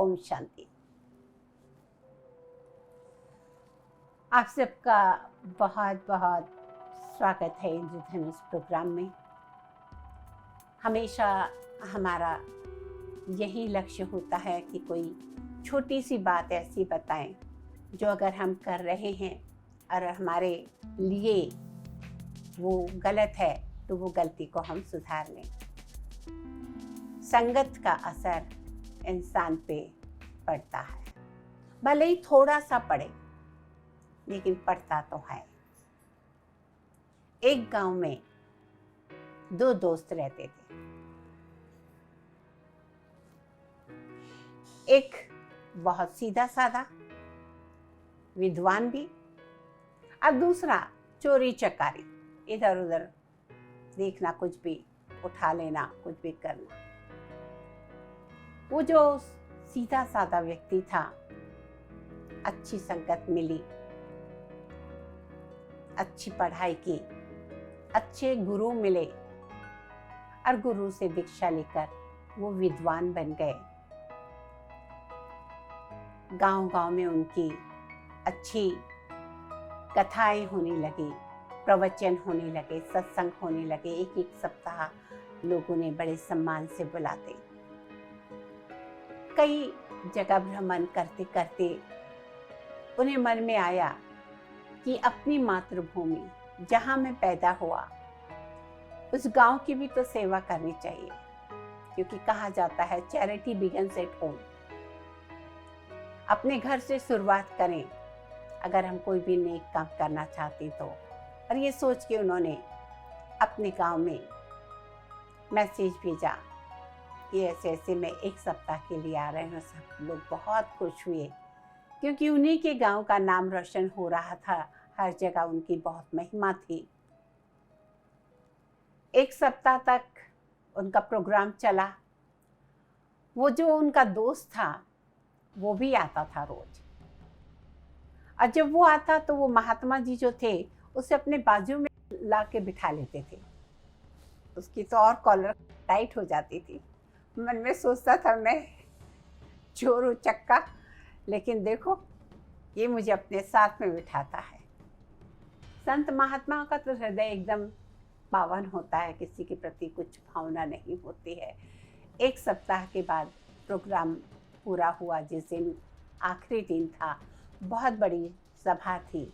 ओम शांति। आप सबका बहुत बहुत स्वागत है इंद्रधनुष प्रोग्राम में। हमेशा हमारा यही लक्ष्य होता है कि कोई छोटी सी बात ऐसी बताएं जो अगर हम कर रहे हैं और हमारे लिए वो गलत है तो वो गलती को हम सुधार लें। संगत का असर इंसान पे पड़ता है, भले ही थोड़ा सा पड़े लेकिन पड़ता तो है। एक गांव में दो दोस्त रहते थे। एक बहुत सीधा साधा विद्वान भी और दूसरा चोरी चकारी, इधर उधर देखना, कुछ भी उठा लेना, कुछ भी करना। वो जो सीधा साधा व्यक्ति था, अच्छी संगत मिली, अच्छी पढ़ाई की, अच्छे गुरु मिले और गुरु से दीक्षा लेकर वो विद्वान बन गए। गांव-गांव में उनकी अच्छी कथाएं होने लगी, प्रवचन होने लगे, सत्संग होने लगे। एक एक सप्ताह लोगों ने बड़े सम्मान से बुलाते। कई जगह भ्रमण करते करते उन्हें मन में आया कि अपनी मातृभूमि जहाँ मैं पैदा हुआ उस गांव की भी तो सेवा करनी चाहिए, क्योंकि कहा जाता है चैरिटी बिगिंस एट होम। अपने घर से शुरुआत करें अगर हम कोई भी नेक काम करना चाहते तो। और ये सोच के उन्होंने अपने गांव में मैसेज भेजा कि ऐसे ऐसे मैं एक सप्ताह के लिए आ रहे हैं। सब लोग बहुत खुश हुए, क्योंकि उन्हीं के गांव का नाम रोशन हो रहा था, हर जगह उनकी बहुत महिमा थी। एक सप्ताह तक उनका प्रोग्राम चला। वो जो उनका दोस्त था वो भी आता था रोज, और जब वो आता तो वो महात्मा जी जो थे उसे अपने बाजू में ला के बिठा लेते थे। उसकी तो और कॉलर टाइट हो जाती थी। मन में सोचता था मैं चोर उचक्का, लेकिन देखो ये मुझे अपने साथ में बिठाता है। संत महात्मा का तो हृदय एकदम पावन होता है, किसी के प्रति कुछ भावना नहीं होती है। एक सप्ताह के बाद प्रोग्राम पूरा हुआ। जिस दिन आखिरी दिन था, बहुत बड़ी सभा थी।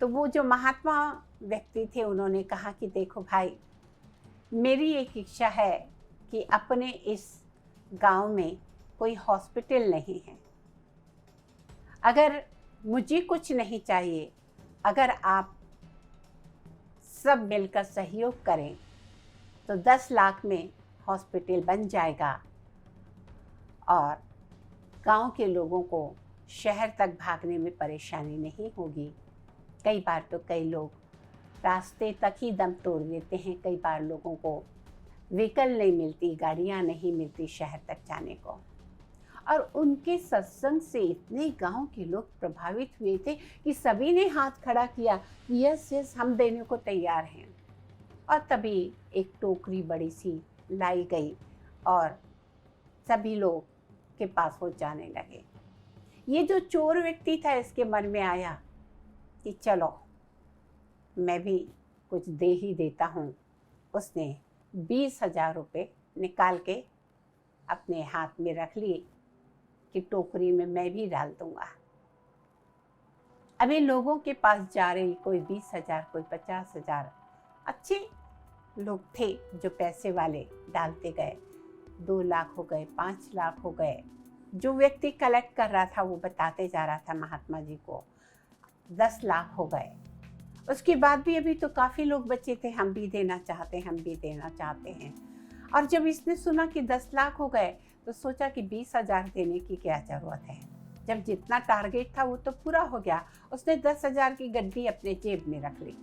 तो वो जो महात्मा व्यक्ति थे उन्होंने कहा कि देखो भाई, मेरी एक इच्छा है कि अपने इस गांव में कोई हॉस्पिटल नहीं है। अगर मुझे कुछ नहीं चाहिए, अगर आप सब मिलकर सहयोग करें तो 10 लाख में हॉस्पिटल बन जाएगा और गांव के लोगों को शहर तक भागने में परेशानी नहीं होगी। कई बार तो कई लोग रास्ते तक ही दम तोड़ देते हैं। कई बार लोगों को व्हीकल नहीं मिलती, गाड़ियाँ नहीं मिलती शहर तक जाने को। और उनके सत्संग से इतने गांव के लोग प्रभावित हुए थे कि सभी ने हाथ खड़ा किया, यस यस हम देने को तैयार हैं। और तभी एक टोकरी बड़ी सी लाई गई और सभी लोग के पास वो जाने लगे। ये जो चोर व्यक्ति था, इसके मन में आया कि चलो मैं भी कुछ दे ही देता हूँ। उसने 20,000 रुपये निकाल के अपने हाथ में रख लिए कि टोकरी में मैं भी डाल दूंगा। अभी लोगों के पास जा रही, कोई 20,000, कोई 50,000। अच्छे लोग थे जो पैसे वाले डालते गए। 2 लाख हो गए, 5 लाख हो गए। जो व्यक्ति कलेक्ट कर रहा था वो बताते जा रहा था महात्मा जी को 10 लाख हो गए। उसके बाद भी अभी तो काफ़ी लोग बचे थे, हम भी देना चाहते हैं, हम भी देना चाहते हैं। और जब इसने सुना कि 10 लाख हो गए तो सोचा कि 20,000 देने की क्या ज़रूरत है। जब जितना टारगेट था वो तो पूरा हो गया। उसने 10,000 की गड्डी अपने जेब में रख ली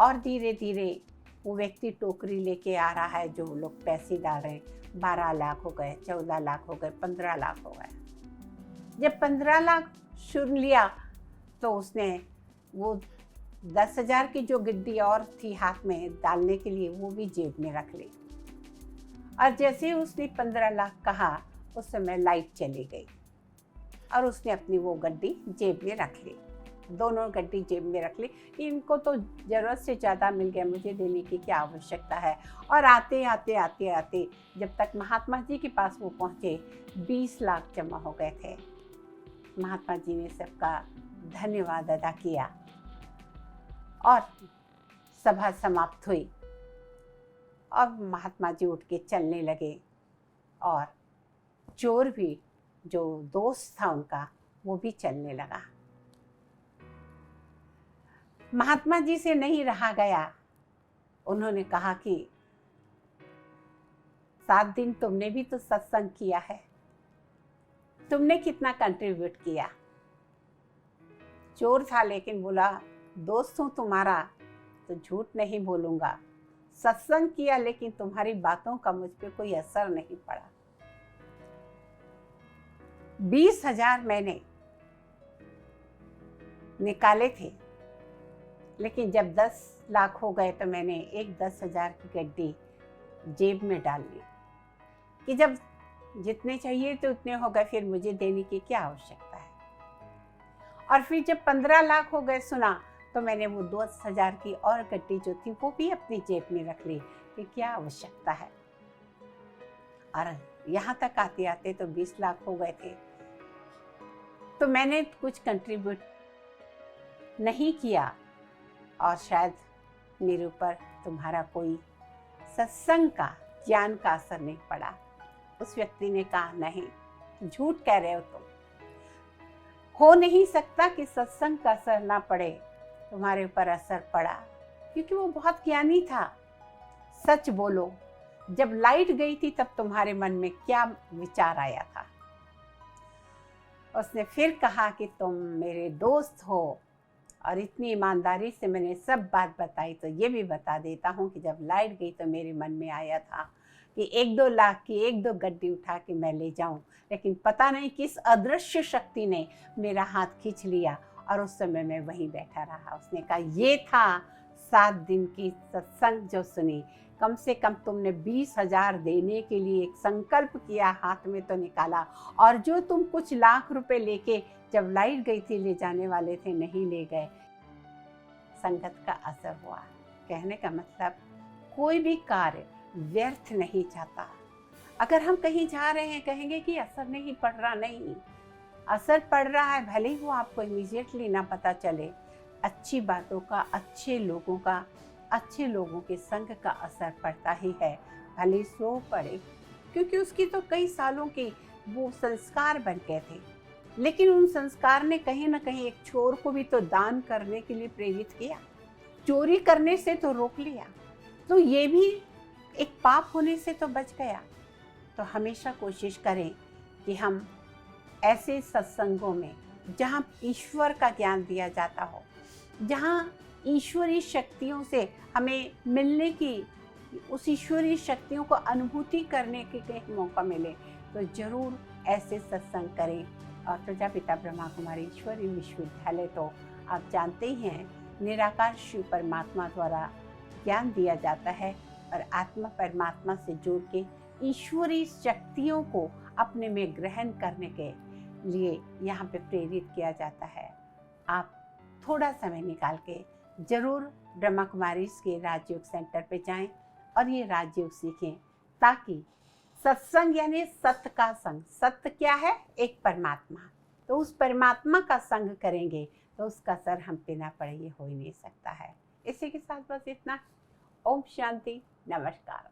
और धीरे धीरे वो व्यक्ति टोकरी लेके आ रहा है। जो लोग पैसे डाल रहे हैं, 12 लाख हो गए, 14 लाख हो गए, 15 लाख हो गए। जब 15 लाख सुन लिया तो उसने वो 10,000 की जो गड्डी और थी हाथ में डालने के लिए, वो भी जेब में रख ली। और जैसे ही उसने 15 लाख कहा उस समय लाइट चली गई और उसने अपनी वो गड्डी जेब में रख ली, दोनों गड्डी जेब में रख ली। इनको तो ज़रूरत से ज़्यादा मिल गया, मुझे देने की क्या आवश्यकता है। और आते आते आते आते जब तक महात्मा जी के पास वो पहुँचे 20 लाख जमा हो गए थे। महात्मा जी ने सबका धन्यवाद अदा किया और सभा समाप्त हुई और महात्मा जी उठ के चलने लगे और चोर भी, जो दोस्त था उनका, वो भी चलने लगा। महात्मा जी से नहीं रहा गया, उन्होंने कहा कि 7 दिन तुमने भी तो सत्संग किया है, तुमने कितना कंट्रीब्यूट किया। चोर था लेकिन बोला दोस्त हूँ तुम्हारा तो झूठ नहीं बोलूँगा, सत्संग किया लेकिन तुम्हारी बातों का मुझ पे कोई असर नहीं पड़ा। 20,000 मैंने निकाले थे, लेकिन जब 10 लाख हो गए तो मैंने एक 10,000 की गड्डी जेब में डाल ली कि जब जितने चाहिए तो उतने हो गए, फिर मुझे देने की क्या आवश्यकता है। और फिर जब 15 लाख हो गए सुना तो मैंने वो 10,000 की और गड्डी जो थी वो भी अपनी जेब में रख ली कि क्या आवश्यकता है। और यहाँ तक आते आते तो 20 लाख हो गए थे। तो मैंने कुछ कंट्रीब्यूट नहीं किया और शायद मेरे ऊपर तुम्हारा कोई सत्संग का, ज्ञान का असर नहीं पड़ा। उस व्यक्ति ने कहा नहीं, झूठ कह रहे हो तुम, हो नहीं सकता कि सत्संग का असर ना पड़े। तुम्हारे ऊपर असर पड़ा क्योंकि वो बहुत ज्ञानी था। सच बोलो, जब लाइट गई थी तब तुम्हारे मन में क्या विचार आया था। उसने फिर कहा कि तुम मेरे दोस्त हो और इतनी ईमानदारी से मैंने सब बात बताई, तो ये भी बता देता हूँ कि जब लाइट गई तो मेरे मन में आया था कि 1-2 लाख की 1-2 गड्डी उठा के मैं ले जाऊं, लेकिन पता नहीं किस अदृश्य शक्ति ने मेरा हाथ खींच लिया और उस समय मैं वहीं बैठा रहा। उसने कहा ये था 7 दिन की सत्संग जो सुनी। कम से कम तुमने 20,000 देने के लिए एक संकल्प किया, हाथ में तो निकाला, और जो तुम कुछ लाख रुपए लेके जब लाइट गई थी ले जाने वाले थे, नहीं ले गए। संगत का असर हुआ। कहने का मतलब कोई भी कार्य व्यर्थ नहीं जाता। अगर हम कहीं जा रहे हैं कहेंगे कि असर नहीं पड़ रहा, नहीं, असर पड़ रहा है, भले ही वो आपको इमीडिएटली ना पता चले। अच्छी बातों का, अच्छे लोगों का, अच्छे लोगों के संग का असर पड़ता ही है, भले स्लो पड़े, क्योंकि उसकी तो कई सालों के वो संस्कार बन गए थे। लेकिन उन संस्कार ने कहीं ना कहीं एक चोर को भी तो दान करने के लिए प्रेरित किया, चोरी करने से तो रोक लिया, तो ये भी एक पाप होने से तो बच गया। तो हमेशा कोशिश करें कि हम ऐसे सत्संगों में जहाँ ईश्वर का ज्ञान दिया जाता हो, जहाँ ईश्वरीय शक्तियों से हमें मिलने की, उस ईश्वरीय शक्तियों को अनुभूति करने के कहीं मौका मिले, तो जरूर ऐसे सत्संग करें। और प्रजापिता ब्रह्मा कुमारी ईश्वरीय विश्वविद्यालय तो आप जानते ही हैं, निराकार शिव परमात्मा द्वारा ज्ञान दिया जाता है और आत्मा परमात्मा से जोड़ के ईश्वरीय शक्तियों को अपने में ग्रहण करने के लिए यहाँ पे प्रेरित किया जाता है। आप थोड़ा समय निकाल के जरूर ब्रह्मा कुमारी के राजयोग सेंटर पे जाएं और ये राजयोग सीखें, ताकि सत्संग यानी सत्य का संग, सत्य क्या है? एक परमात्मा, तो उस परमात्मा का संग करेंगे तो उसका असर हम पे ना पड़े, ये हो ही नहीं सकता है। इसी के साथ बस इतना। ओम शांति, नमस्कार।